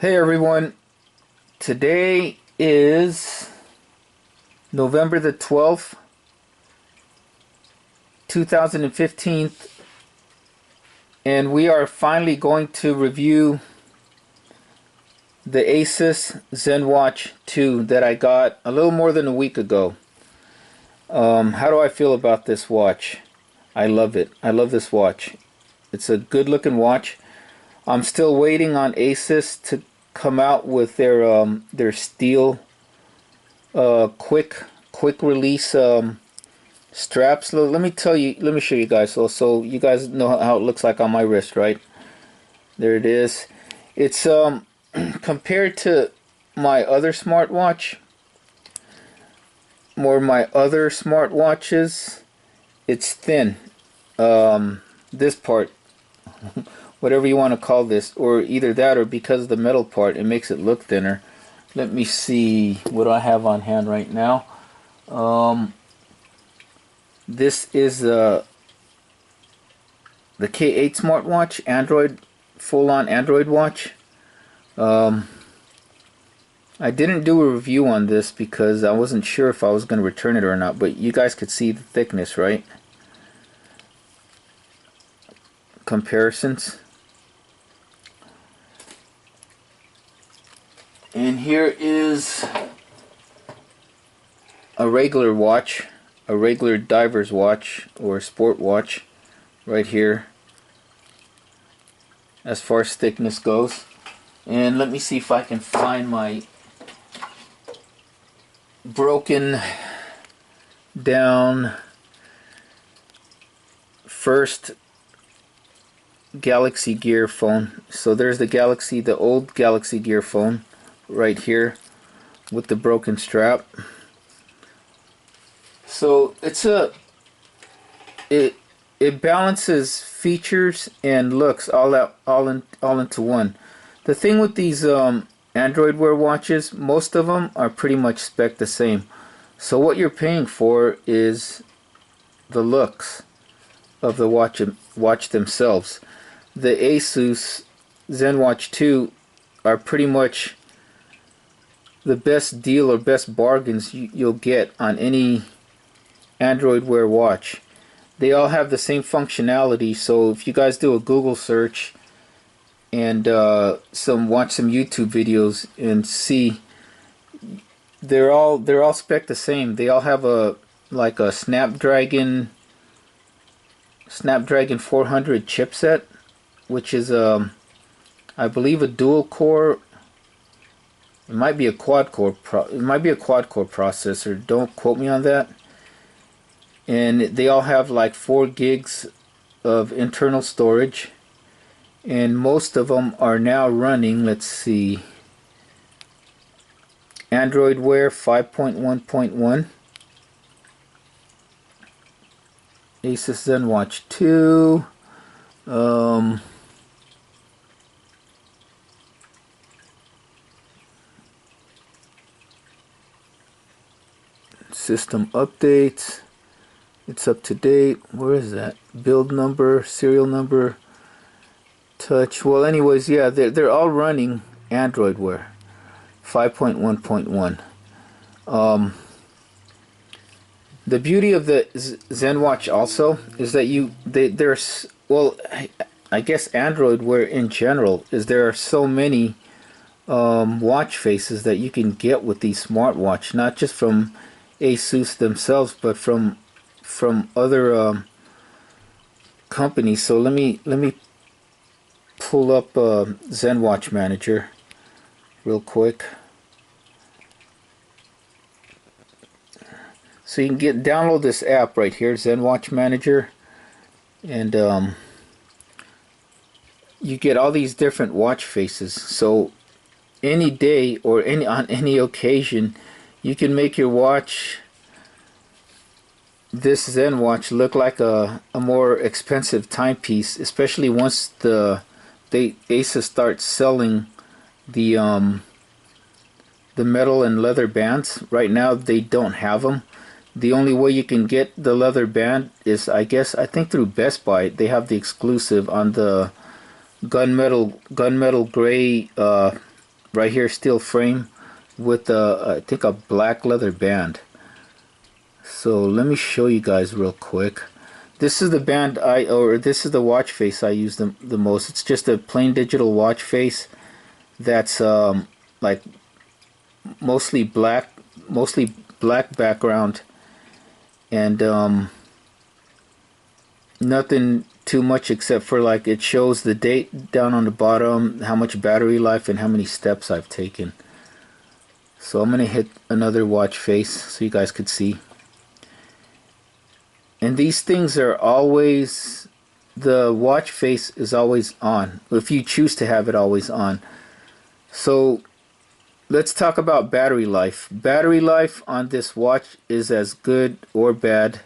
Hey everyone, today is November the 12th, 2015, and we are finally going to review the Asus Zenwatch 2 that I got a little more than a week ago. How do I feel about this watch? I love it. I love this watch. It's a good looking watch. I'm still waiting on Asus to come out with their steel quick release straps. Let me show you guys so you guys know how it looks like on my wrist, right? There it is. It's compared to my other smartwatch, my other smartwatches, it's thin. This part, whatever you want to call this, or either that or because of the metal part, it makes it look thinner. Let me see what I have on hand right now. This is the K8 smartwatch, Android, full-on Android watch. I didn't do a review on this because I wasn't sure if I was going to return it or not, but you guys could see the thickness, right? Comparisons. And here is a regular watch, a regular diver's watch or sport watch right here as far as thickness goes. And let me see if I can find my broken down first Galaxy Gear phone. So there's the old Galaxy Gear phone right here with the broken strap. So it balances features and looks all into one. The thing with these Android Wear watches, most of them are pretty much spec the same. So what you're paying for is the looks of the watch themselves. The Asus Zenwatch 2 are pretty much the best deal or best bargains you'll get on any Android Wear watch. They all have the same functionality, so if you guys do a Google search and watch some YouTube videos and see, they're all spec the same. They all have a Snapdragon 400 chipset, which is I believe a dual core. It might be a quad core processor. Don't quote me on that. And they all have like 4 gigs of internal storage. And most of them are now running, let's see, Android Wear 5.1.1, Asus Zenwatch 2, system updates. It's up to date. Where is that? Build number, serial number, touch. Well, anyways, yeah, they're all running Android Wear 5.1.1. The beauty of the Zenwatch also is that there's, well, I guess Android Wear in general is there are so many watch faces that you can get with these smartwatch, not just from Asus themselves, but from other companies. So let me pull up Zenwatch Manager real quick, so you can download this app right here, Zenwatch Manager, and you get all these different watch faces. So any day or on any occasion, you can make your watch, this Zenwatch, look like a more expensive timepiece, especially once Asus starts selling the metal and leather bands. Right now they don't have them. The only way you can get the leather band is, I think through Best Buy. They have the exclusive on the gunmetal gray right here, steel frame with I think a black leather band. So let me show you guys real quick. This is the band or this is the watch face I use the most. It's just a plain digital watch face that's like mostly black background, and nothing too much except for like it shows the date down on the bottom, how much battery life, and how many steps I've taken. So I'm gonna hit another watch face so you guys could see. And these things are always, the watch face is always on if you choose to have it always on. So let's talk about battery life. Battery life on this watch is as good or bad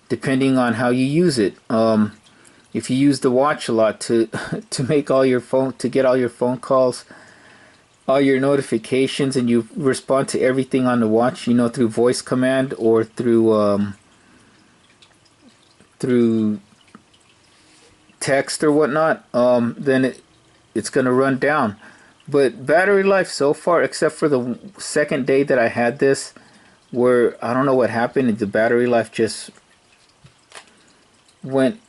depending on how you use it. If you use the watch a lot to make all your phone, to get all your phone calls, all your notifications, and you respond to everything on the watch, you know, through voice command or through text or whatnot, then it's gonna run down. But battery life so far, except for the second day that I had this, where I don't know what happened, the battery life just went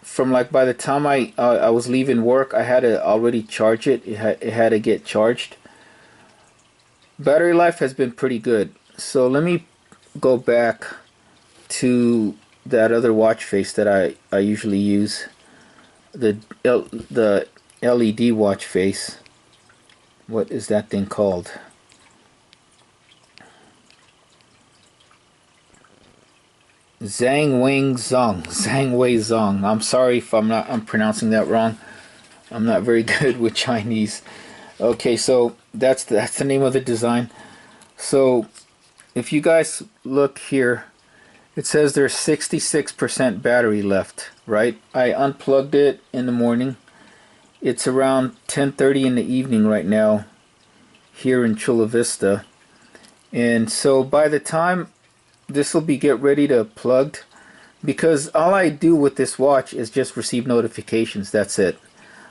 from, like, by the time I was leaving work, I had to already charge it. It had to get charged. Battery life has been pretty good. So let me go back to that other watch face that I usually use, the LED watch face. What is that thing called? Zhangwei Zong. I'm sorry if I'm pronouncing that wrong. I'm not very good with Chinese. Okay, so that's the name of the design. So if you guys look here, it says there's 66% battery left, right? I unplugged it in the morning. It's around 10:30 in the evening right now here in Chula Vista. And so by the time this will be get ready to plugged, because all I do with this watch is just receive notifications. That's it.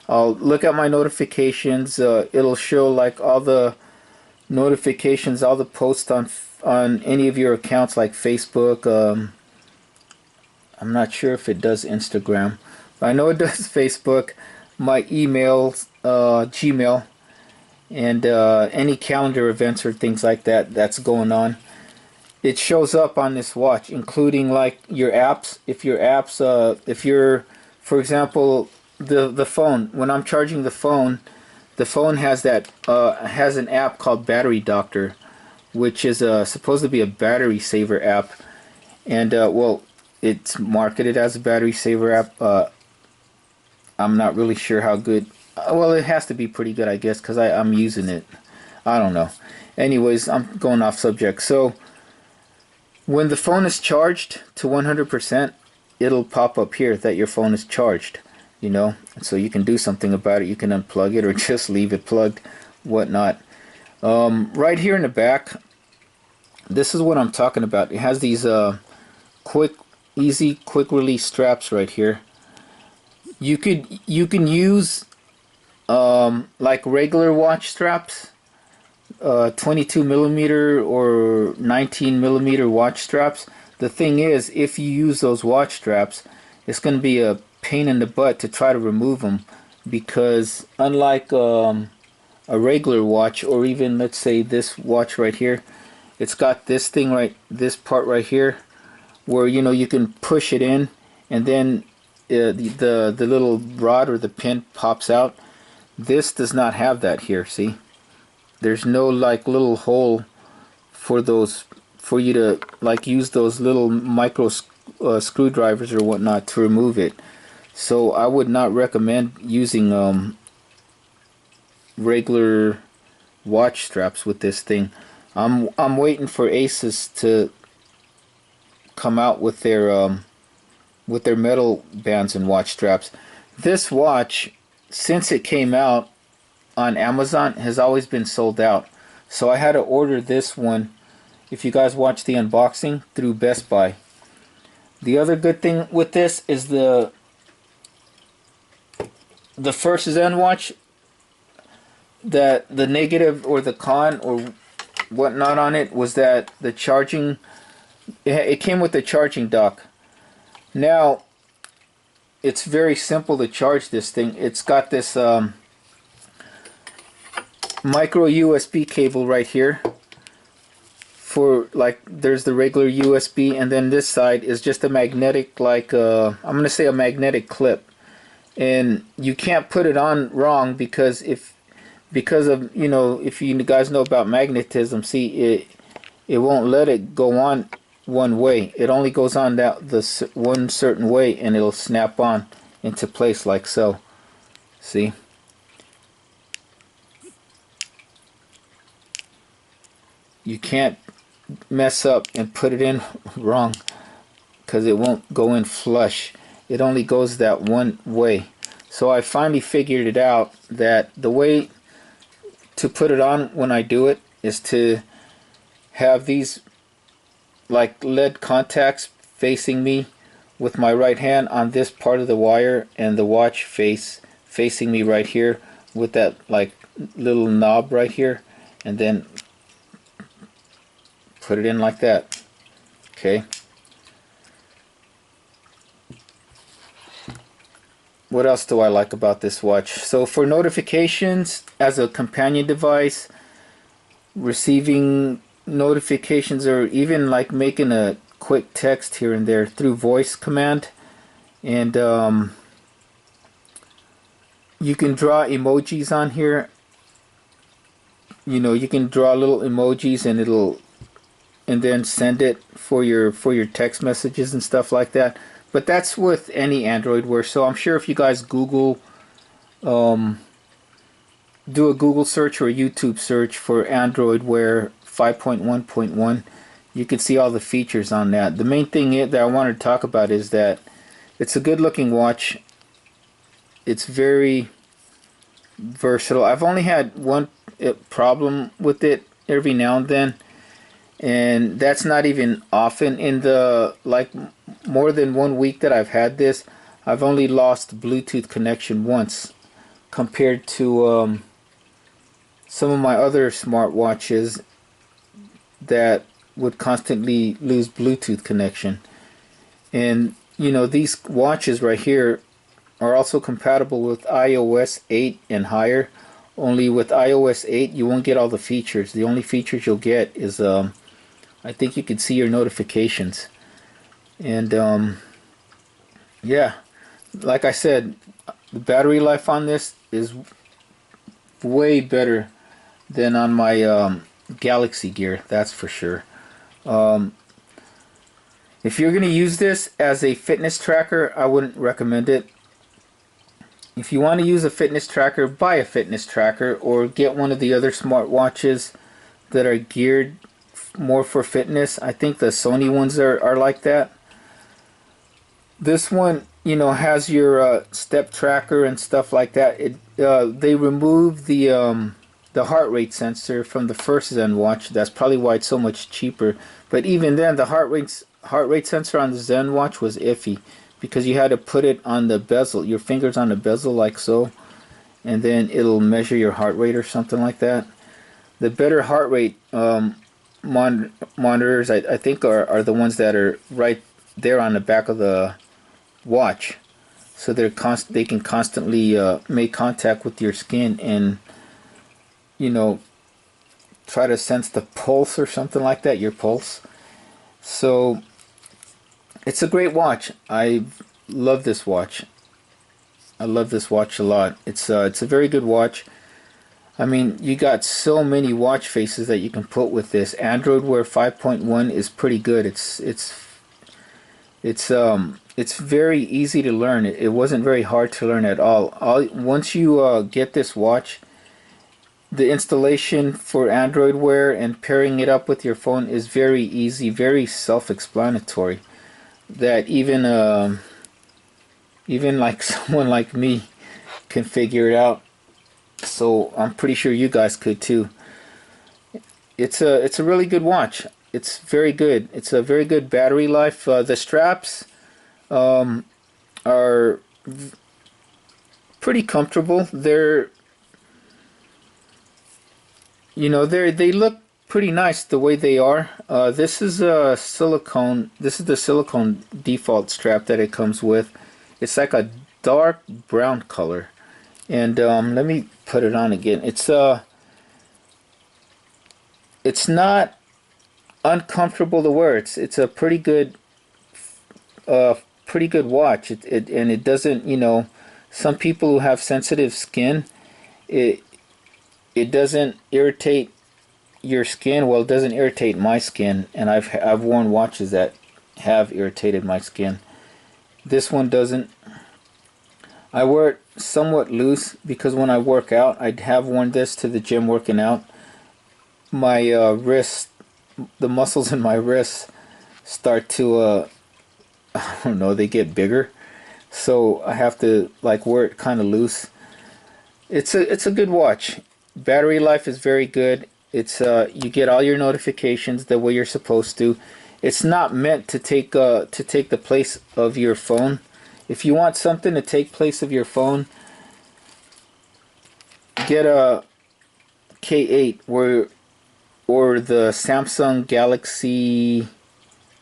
I'll look at my notifications. It'll show like all the notifications, all the posts on any of your accounts like Facebook. I'm not sure if it does Instagram, but I know it does Facebook, my emails, Gmail, and any calendar events or things like that that's going on. It shows up on this watch, including like your apps. If you're, for example, the phone. When I'm charging the phone has that has an app called Battery Doctor, which is supposed to be a battery saver app, and well, it's marketed as a battery saver app. I'm not really sure how good. Well, it has to be pretty good, I guess, because I'm using it. I don't know. Anyways, I'm going off subject. So when the phone is charged to 100%, it'll pop up here that your phone is charged, you know, so you can do something about it. You can unplug it or just leave it plugged, whatnot. Right here in the back, this is what I'm talking about. It has these easy quick release straps right here. You can use like regular watch straps, 22 millimeter or 19 millimeter watch straps. The thing is, if you use those watch straps, it's going to be a pain in the butt to try to remove them, because unlike a regular watch, or even let's say this watch right here, it's got this thing this part right here, where you know you can push it in, and then the little rod or the pin pops out. This does not have that here. See, there's no like little hole for those, for you to like use those little micro screwdrivers or whatnot to remove it. So I would not recommend using regular watch straps with this thing. I'm waiting for Asus to come out with their metal bands and watch straps. This watch, since it came out on Amazon, has always been sold out. So I had to order this one, if you guys watch the unboxing, through Best Buy. The other good thing with this is the first Zenwatch, that the negative or the con or whatnot on it was that the charging, it came with the charging dock. Now it's very simple to charge this thing. It's got this micro USB cable right here for, like, there's the regular USB, and then this side is just a magnetic, like I'm gonna say a magnetic clip, and you can't put it on wrong because because of, you know, if you guys know about magnetism, see, it won't let it go on one way. It only goes on that one certain way, and it'll snap on into place like so. See? You can't mess up and put it in wrong because it won't go in flush. It only goes that one way. So I finally figured it out that the way to put it on when I do it is to have these like lead contacts facing me with my right hand on this part of the wire, and the watch facing me right here with that like little knob right here, and then put it in like that. Okay. What else do I like about this watch? So for notifications, as a companion device, receiving notifications, or even like making a quick text here and there through voice command, and you can draw emojis on here. You know, you can draw little emojis, and then send it for your text messages and stuff like that. But that's with any Android Wear. So I'm sure if you guys Google, do a Google search or a YouTube search for Android Wear 5.1.1, you can see all the features on that. The main thing that I wanted to talk about is that it's a good looking watch. It's very versatile. I've only had one problem with it every now and then, and that's not even often. In the like more than 1 week that I've had this, I've only lost Bluetooth connection once, compared to some of my other smartwatches that would constantly lose Bluetooth connection. And you know, these watches right here are also compatible with iOS 8 and higher. Only with iOS 8 you won't get all the features. The only features you'll get is I think you can see your notifications. And yeah, like I said, the battery life on this is way better than on my Galaxy Gear, that's for sure. If you're going to use this as a fitness tracker, I wouldn't recommend it. If you want to use a fitness tracker, buy a fitness tracker, or get one of the other smartwatches that are geared more for fitness. I think the Sony ones are like that. This one, you know, has your step tracker and stuff like that. They removed the heart rate sensor from the first Zenwatch. That's probably why it's so much cheaper. But even then, the heart rate sensor on the Zenwatch was iffy, because you had to put it on the bezel, your fingers on the bezel like so, and then it'll measure your heart rate or something like that. The better heart rate monitors, I think, are the ones that are right there on the back of the watch, so they can constantly make contact with your skin and, you know, try to sense the pulse or something like that, your pulse. So it's a great watch. I love this watch. I love this watch a lot. It's a very good watch. I mean, you got so many watch faces that you can put with this. Android Wear 5.1 is pretty good. It's very easy to learn. It wasn't very hard to learn at all. Once you get this watch, the installation for Android Wear and pairing it up with your phone is very easy, very self-explanatory. That even like someone like me can figure it out. So I'm pretty sure you guys could too. It's a really good watch. It's very good. It's a very good battery life. The straps are pretty comfortable. They're You know, they look pretty nice the way they are. This is a silicone. This is the silicone default strap that it comes with. It's like a dark brown color. And let me put it on again. It's not uncomfortable to wear. It's a pretty good watch. And it doesn't, you know, some people who have sensitive skin, it it doesn't irritate your skin. Well, it doesn't irritate my skin, and I've worn watches that have irritated my skin. This one doesn't. I wear it somewhat loose because when I work out, I have worn this to the gym working out. My wrists, the muscles in my wrists start to I don't know, they get bigger, so I have to like wear it kind of loose. It's a good watch. Battery life is very good. It's you get all your notifications the way you're supposed to. It's not meant to take the place of your phone. If you want something to take place of your phone, get a K8 or the Samsung Galaxy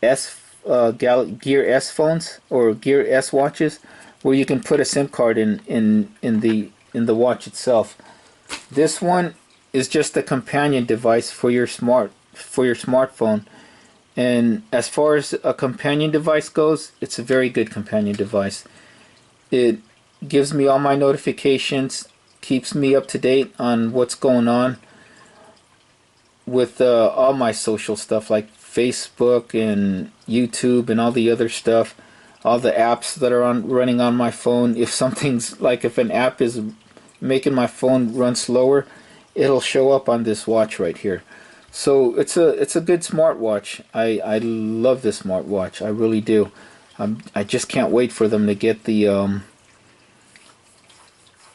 S Gear S phones or Gear S watches, where you can put a SIM card in the watch itself. This one is just a companion device for your smartphone. And as far as a companion device goes, it's a very good companion device. It gives me all my notifications, keeps me up to date on what's going on with all my social stuff like Facebook and YouTube and all the other stuff, all the apps that are running on my phone. If something's like, if an app is making my phone run slower, it'll show up on this watch right here. So it's a good smartwatch. I love this smartwatch. I really do. I just can't wait for them to get the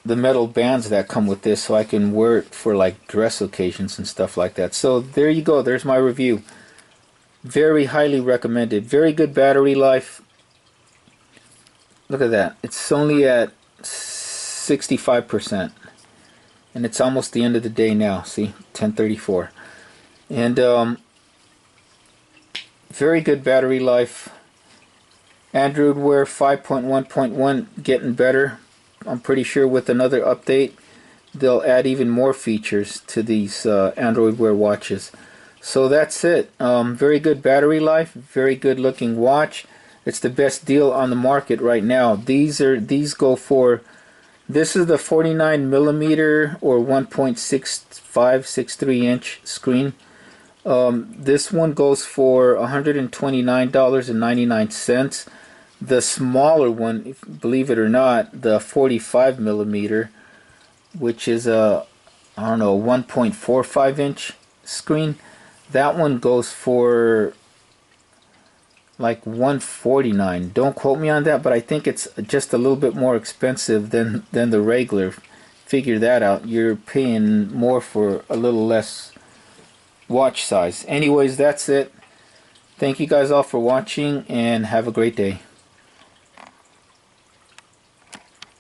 metal bands that come with this, so I can wear it for like dress occasions and stuff like that. So there you go. There's my review. Very highly recommended. Very good battery life. Look at that. It's only at 65%. And it's almost the end of the day now. See? 10:34. And very good battery life. Android Wear 5.1.1 getting better. I'm pretty sure with another update they'll add even more features to these Android Wear watches. So that's it. Very good battery life, very good looking watch. It's the best deal on the market right now. These go for, this is the 49mm or 1.6563 inch screen. This one goes for $129.99. The smaller one, believe it or not, the 45mm, which is a, I don't know, 1.45 inch screen, that one goes for like $149. Don't quote me on that, but I think it's just a little bit more expensive than the regular. Figure that out. You're paying more for a little less watch size. Anyways, that's it. Thank you guys all for watching, and have a great day.